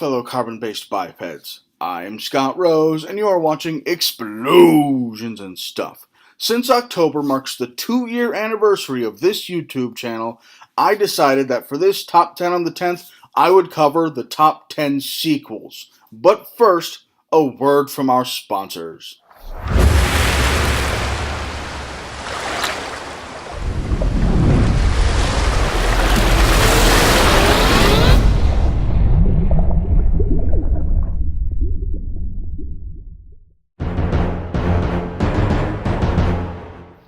fellow carbon-based bipeds. I'm Scott Rose, and you are watching Explosions and Stuff. Since October marks the 2-year anniversary of this YouTube channel, I decided that for this Top 10 on the 10th, I would cover the Top 10 sequels. But first, a word from our sponsors.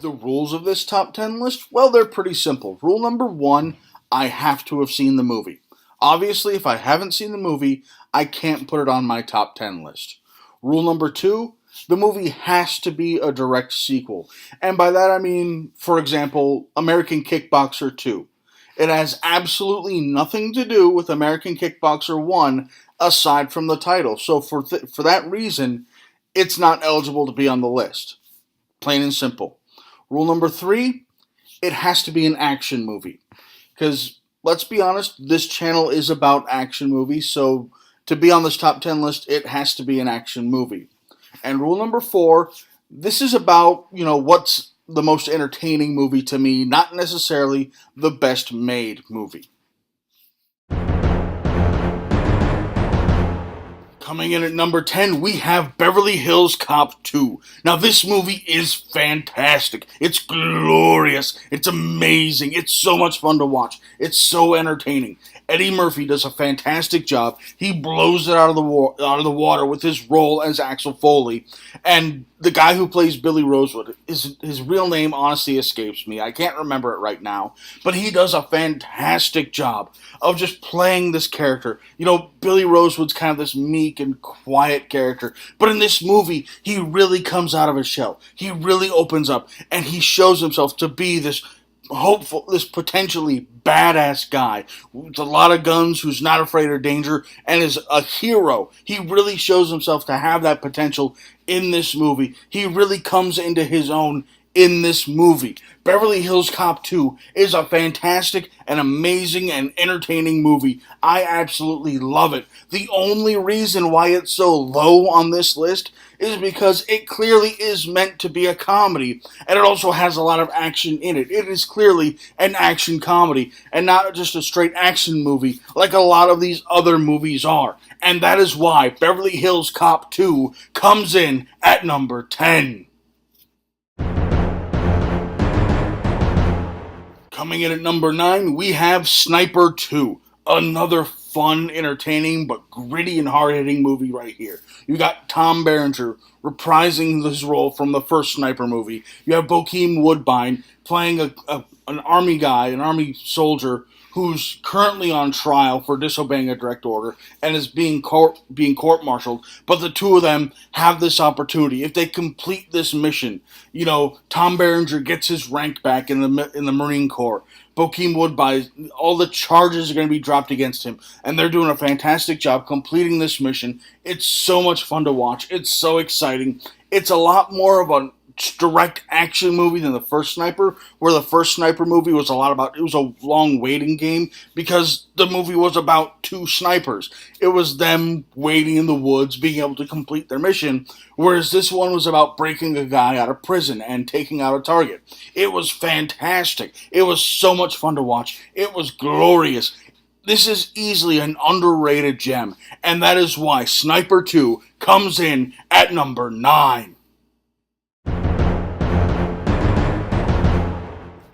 The rules of this top 10 list, well, they're pretty simple. Rule number 1, I have to have seen the movie. Obviously, if I haven't seen the movie, I can't put it on my top 10 list. Rule number 2, the movie has to be a direct sequel. And by that I mean, for example, American Kickboxer 2. It has absolutely nothing to do with American Kickboxer 1 aside from the title. So for that reason, it's not eligible to be on the list. Plain and simple. Rule number 3, it has to be an action movie. Because, let's be honest, this channel is about action movies, so to be on this top 10 list, it has to be an action movie. And rule number 4, this is about, what's the most entertaining movie to me, not necessarily the best made movie. Coming in at number 10, we have Beverly Hills Cop 2. Now, this movie is fantastic. It's glorious. It's amazing. It's so much fun to watch. It's so entertaining. Eddie Murphy does a fantastic job. He blows it out of the water with his role as Axel Foley. And the guy who plays Billy Rosewood, his real name honestly escapes me. I can't remember it right now. But he does a fantastic job of just playing this character. Billy Rosewood's kind of this meek and quiet character. But in this movie, he really comes out of his shell. He really opens up. And he shows himself to be this hopeful, this potentially badass guy with a lot of guns, who's not afraid of danger, and is a hero. He really shows himself to have that potential in this movie. He really comes into his own in this movie. Beverly Hills Cop 2 is a fantastic and amazing and entertaining movie. I absolutely love it. The only reason why it's so low on this list is because it clearly is meant to be a comedy, and it also has a lot of action in it. It is clearly an action comedy, and not just a straight action movie like a lot of these other movies are. And that is why Beverly Hills Cop 2 comes in at number 10. Coming in at number 9, we have Sniper 2. Another fun, entertaining, but gritty and hard-hitting movie right here. You got Tom Berenger reprising his role from the first Sniper movie. You have Bokeem Woodbine playing an army guy, an army soldier, who's currently on trial for disobeying a direct order and is being court-martialed. But the two of them have this opportunity. If they complete this mission, Tom Berenger gets his rank back in the Marine Corps. Bokeem Woodbine, all the charges are going to be dropped against him, and they're doing a fantastic job completing this mission. It's so much fun to watch. It's so exciting. It's a lot more of a direct action movie than the first Sniper, where the first Sniper movie was it was a long waiting game because the movie was about two snipers. It was them waiting in the woods, being able to complete their mission, whereas this one was about breaking a guy out of prison and taking out a target. It was fantastic. It was so much fun to watch. It was glorious. This is easily an underrated gem, and that is why Sniper 2 comes in at number 9.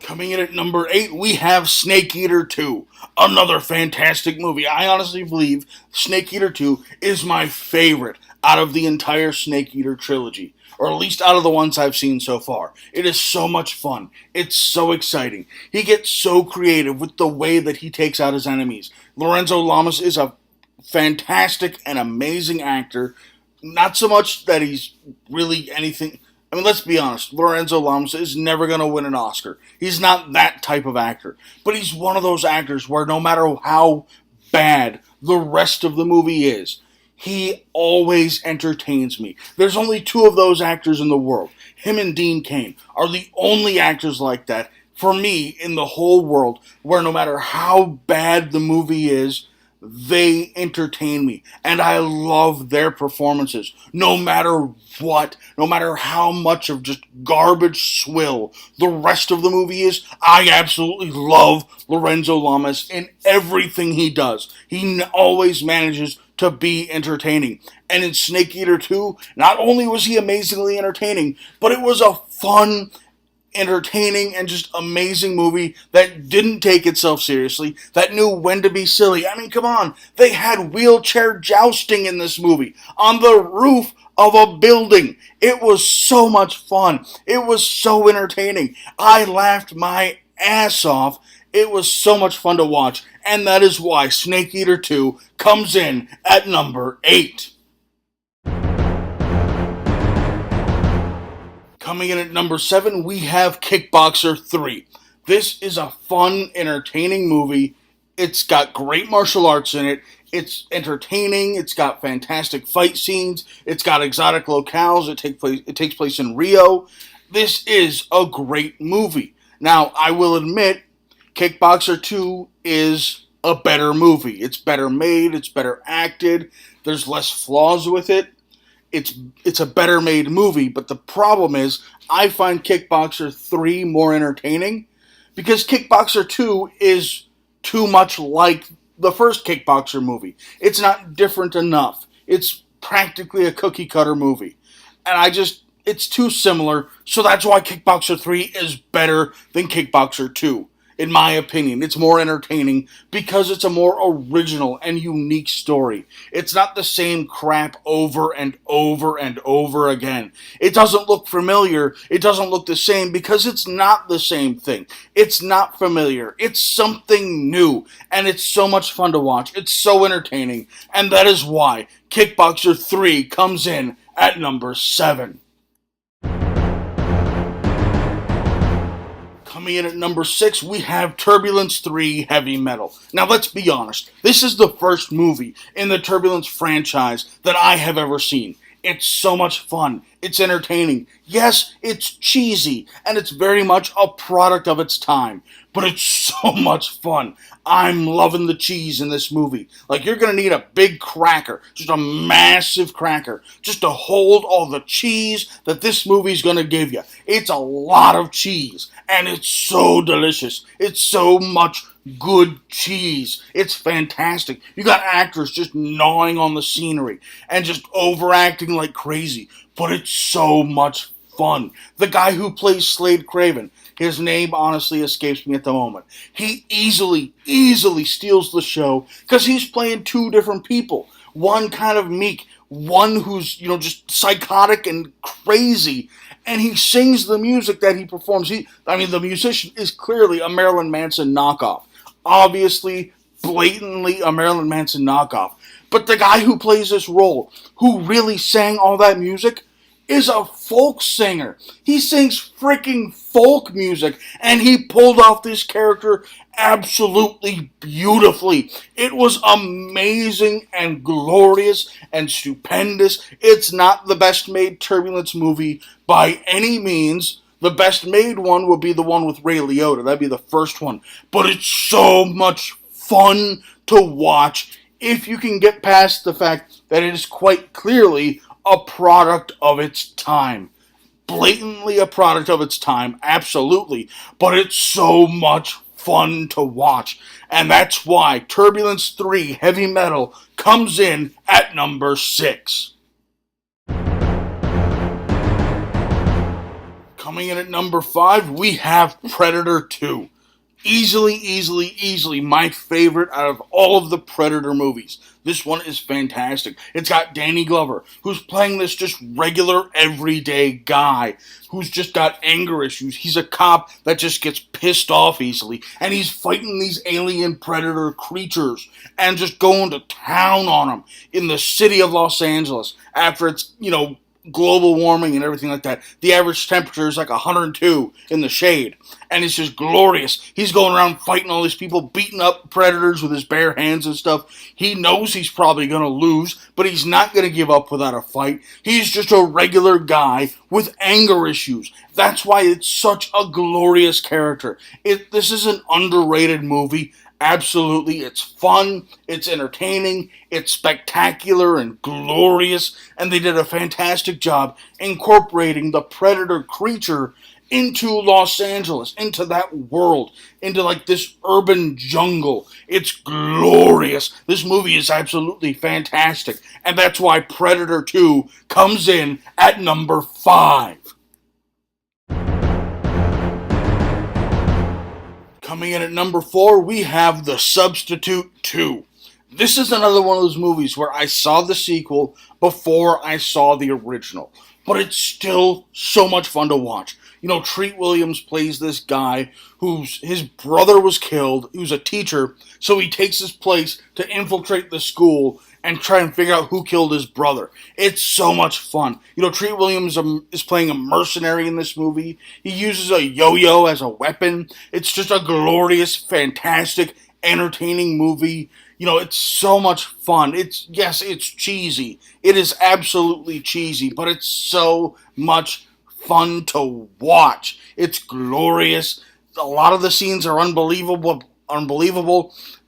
Coming in at number 8, we have Snake Eater 2. Another fantastic movie. I honestly believe Snake Eater 2 is my favorite out of the entire Snake Eater trilogy. Or at least out of the ones I've seen so far. It is so much fun. It's so exciting. He gets so creative with the way that he takes out his enemies. Lorenzo Lamas is a fantastic and amazing actor. Not so much that he's really anything. I mean, let's be honest, Lorenzo Lamas is never going to win an Oscar. He's not that type of actor. But he's one of those actors where no matter how bad the rest of the movie is, he always entertains me. There's only 2 of those actors in the world. Him and Dean Cain are the only actors like that, for me, in the whole world, where no matter how bad the movie is, they entertain me, and I love their performances. No matter what, no matter how much of just garbage swill the rest of the movie is, I absolutely love Lorenzo Lamas in everything he does. He always manages to be entertaining. And in Snake Eater 2, not only was he amazingly entertaining, but it was a fun, entertaining, and just amazing movie that didn't take itself seriously, that knew when to be silly. I mean, come on. They had wheelchair jousting in this movie on the roof of a building. It was so much fun. It was so entertaining. I laughed my ass off. It was so much fun to watch. And that is why Snake Eater 2 comes in at number 8. Coming in at number 7, we have Kickboxer 3. This is a fun, entertaining movie. It's got great martial arts in it. It's entertaining. It's got fantastic fight scenes. It's got exotic locales. It takes place in Rio. This is a great movie. Now, I will admit, Kickboxer 2 is a better movie. It's better made. It's better acted. There's less flaws with it. It's a better made movie, but the problem is I find Kickboxer 3 more entertaining because Kickboxer 2 is too much like the first Kickboxer movie. It's not different enough. It's practically a cookie cutter movie. And it's too similar, so that's why Kickboxer 3 is better than Kickboxer 2. In my opinion, it's more entertaining because it's a more original and unique story. It's not the same crap over and over and over again. It doesn't look familiar. It doesn't look the same because it's not the same thing. It's not familiar. It's something new, and it's so much fun to watch. It's so entertaining, and that is why Kickboxer 3 comes in at number 7. Coming in at number 6, we have Turbulence 3 Heavy Metal. Now, let's be honest. This is the first movie in the Turbulence franchise that I have ever seen. It's so much fun. It's entertaining. Yes, it's cheesy, and it's very much a product of its time. But it's so much fun. I'm loving the cheese in this movie. Like, you're going to need a big cracker, just a massive cracker, just to hold all the cheese that this movie's going to give you. It's a lot of cheese, and it's so delicious. It's so much good cheese. It's fantastic. You got actors just gnawing on the scenery and just overacting like crazy, but it's so much fun. The guy who plays Slade Craven, his name honestly escapes me at the moment. He easily steals the show because he's playing two different people. One kind of meek, one who's, just psychotic and crazy, and he sings the music that he performs. The musician is clearly a Marilyn Manson knockoff. Obviously, blatantly a Marilyn Manson knockoff. But the guy who plays this role, who really sang all that music, is a folk singer. He sings freaking folk music, and he pulled off this character absolutely beautifully. It was amazing and glorious and stupendous. It's not the best made Turbulence movie by any means. The best made one would be the one with Ray Liotta. That'd be the first one. But it's so much fun to watch if you can get past the fact that it is quite clearly a product of its time. Blatantly a product of its time, absolutely. But it's so much fun to watch. And that's why Turbulence 3 Heavy Metal comes in at number 6. Coming in at number 5, we have Predator 2. Easily my favorite out of all of the Predator movies. This one is fantastic. It's got Danny Glover, who's playing this just regular, everyday guy who's just got anger issues. He's a cop that just gets pissed off easily, and he's fighting these alien predator creatures and just going to town on them in the city of Los Angeles after it's, global warming and everything like that. The average temperature is like 102 in the shade, and it's just glorious. He's going around fighting all these people, beating up predators with his bare hands and stuff. He knows he's probably going to lose, but he's not going to give up without a fight. He's just a regular guy with anger issues. That's why it's such a glorious character. This is an underrated movie. Absolutely, it's fun, it's entertaining, it's spectacular and glorious, and they did a fantastic job incorporating the Predator creature into Los Angeles, into that world, into like this urban jungle. It's glorious. This movie is absolutely fantastic, and that's why Predator 2 comes in at number 5. Coming in at number 4, we have The Substitute 2. This is another one of those movies where I saw the sequel before I saw the original, but it's still so much fun to watch. You know, Treat Williams plays this guy his brother was killed. He was a teacher, so he takes his place to infiltrate the school and try and figure out who killed his brother. It's so much fun. You know, Treat Williams is playing a mercenary in this movie. He uses a yo-yo as a weapon. It's just a glorious, fantastic, entertaining movie. You know, it's so much fun. Yes, it's cheesy. It is absolutely cheesy, but it's so much fun to watch. It's glorious. A lot of the scenes are unbelievable,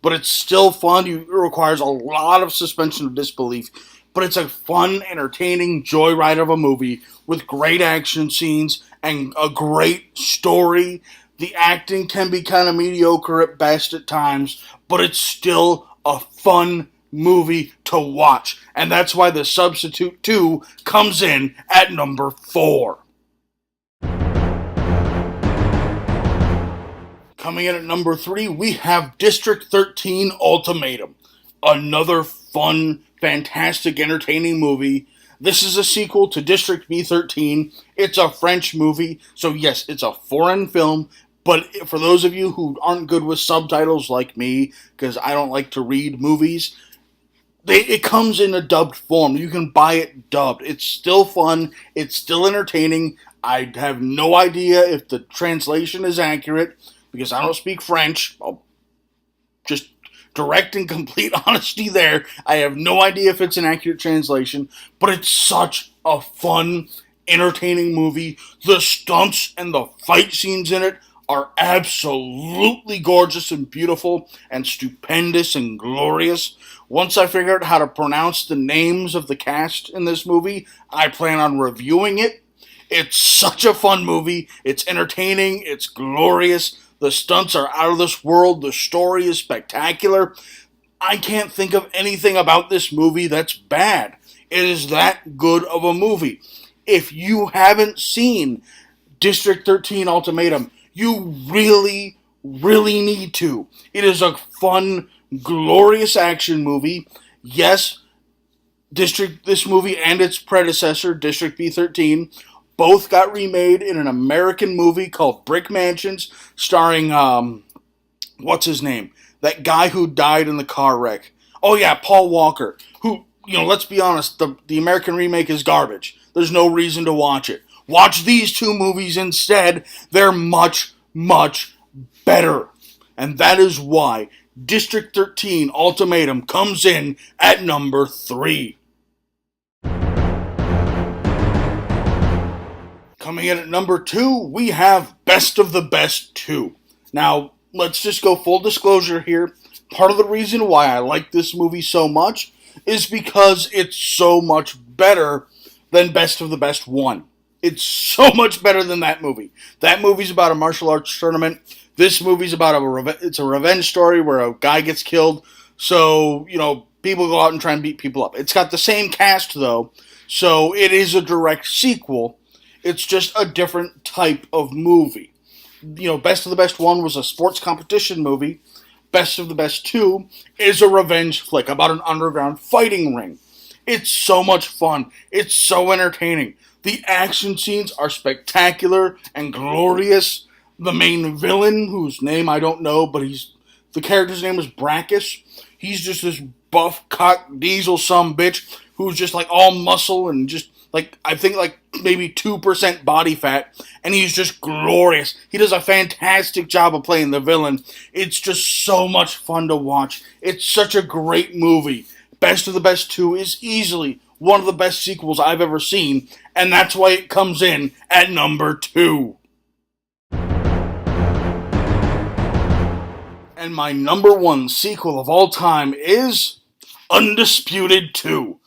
but it's still fun. It requires a lot of suspension of disbelief, but it's a fun, entertaining joyride of a movie with great action scenes and a great story. The acting can be kind of mediocre at best at times, but it's still a fun movie to watch, and that's why The Substitute 2 comes in at number 4. Coming in at number 3, we have District 13 Ultimatum. Another fun, fantastic, entertaining movie. This is a sequel to District B13. It's a French movie, so yes, it's a foreign film, but for those of you who aren't good with subtitles like me, because I don't like to read movies, it comes in a dubbed form. You can buy it dubbed. It's still fun. It's still entertaining. I have no idea if the translation is accurate, because I don't speak French. I'll just direct and complete honesty there. I have no idea if it's an accurate translation, but it's such a fun, entertaining movie. The stunts and the fight scenes in it are absolutely gorgeous and beautiful and stupendous and glorious. Once I figure out how to pronounce the names of the cast in this movie, I plan on reviewing it. It's such a fun movie. It's entertaining. It's glorious. The stunts are out of this world. The story is spectacular. I can't think of anything about this movie that's bad. It is that good of a movie. If you haven't seen District 13 Ultimatum, you really, really need to. It is a fun, glorious action movie. Yes, this movie and its predecessor, District B13, both got remade in an American movie called Brick Mansions, starring, what's his name? That guy who died in the car wreck. Oh yeah, Paul Walker, who, let's be honest, the American remake is garbage. There's no reason to watch it. Watch these two movies instead. They're much, much better. And that is why District 13 Ultimatum comes in at number 3. Coming in at number 2, we have Best of the Best 2. Now, let's just go full disclosure here. Part of the reason why I like this movie so much is because it's so much better than Best of the Best 1. It's so much better than that movie. That movie's about a martial arts tournament. This movie's about it's a revenge story where a guy gets killed. So, people go out and try and beat people up. It's got the same cast, though. So it is a direct sequel. It's just a different type of movie. Best of the Best 1 was a sports competition movie. Best of the Best 2 is a revenge flick about an underground fighting ring. It's so much fun. It's so entertaining. The action scenes are spectacular and glorious. The main villain, whose name I don't know, but the character's name is Brackus. He's just this buff cock diesel bitch who's just like all muscle and just I think maybe 2% body fat, and he's just glorious. He does a fantastic job of playing the villain. It's just so much fun to watch. It's such a great movie. Best of the Best 2 is easily one of the best sequels I've ever seen, and that's why it comes in at number 2. And my number one sequel of all time is Undisputed 2.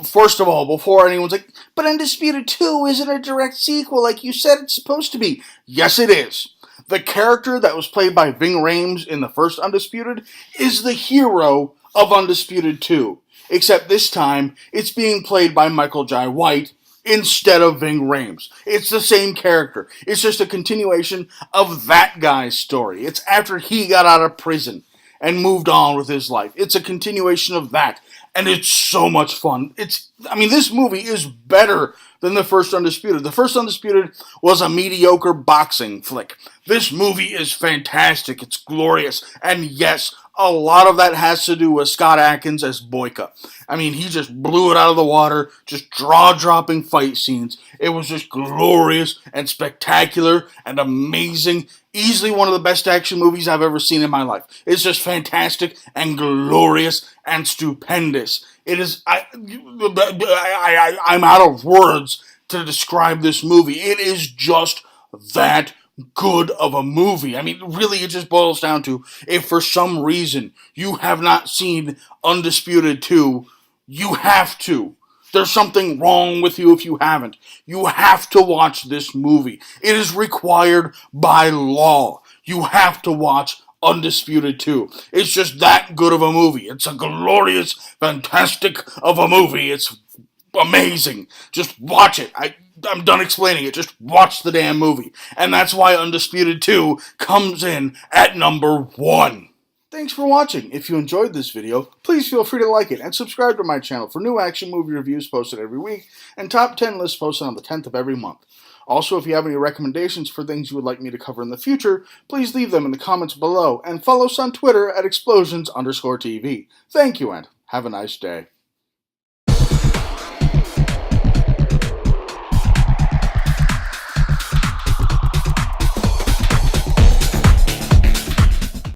First of all, before anyone's like, but Undisputed 2 isn't a direct sequel like you said it's supposed to be. Yes, it is. The character that was played by Ving Rhames in the first Undisputed is the hero of Undisputed 2. Except this time, it's being played by Michael Jai White instead of Ving Rhames. It's the same character. It's just a continuation of that guy's story. It's after he got out of prison and moved on with his life. It's a continuation of that. And it's so much fun. This movie is better than the first Undisputed. The first Undisputed was a mediocre boxing flick. This movie is fantastic. It's glorious. And yes, a lot of that has to do with Scott Adkins as Boyka. He just blew it out of the water, just jaw-dropping fight scenes. It was just glorious and spectacular and amazing. Easily one of the best action movies I've ever seen in my life. It's just fantastic and glorious and stupendous. It is. I'm out of words to describe this movie. It is just that good of a movie. Really, it just boils down to, if for some reason you have not seen Undisputed 2, you have to. There's something wrong with you if you haven't. You have to watch this movie. It is required by law. You have to watch Undisputed 2. It's just that good of a movie. It's a glorious, fantastic of a movie. It's amazing. Just watch it. I'm done explaining it. Just watch the damn movie. And that's why Undisputed 2 comes in at number 1. Thanks for watching. If you enjoyed this video, please feel free to like it and subscribe to my channel for new action movie reviews posted every week and top 10 lists posted on the 10th of every month. Also, if you have any recommendations for things you would like me to cover in the future, please leave them in the comments below and follow us on Twitter at explosions_TV. Thank you and have a nice day.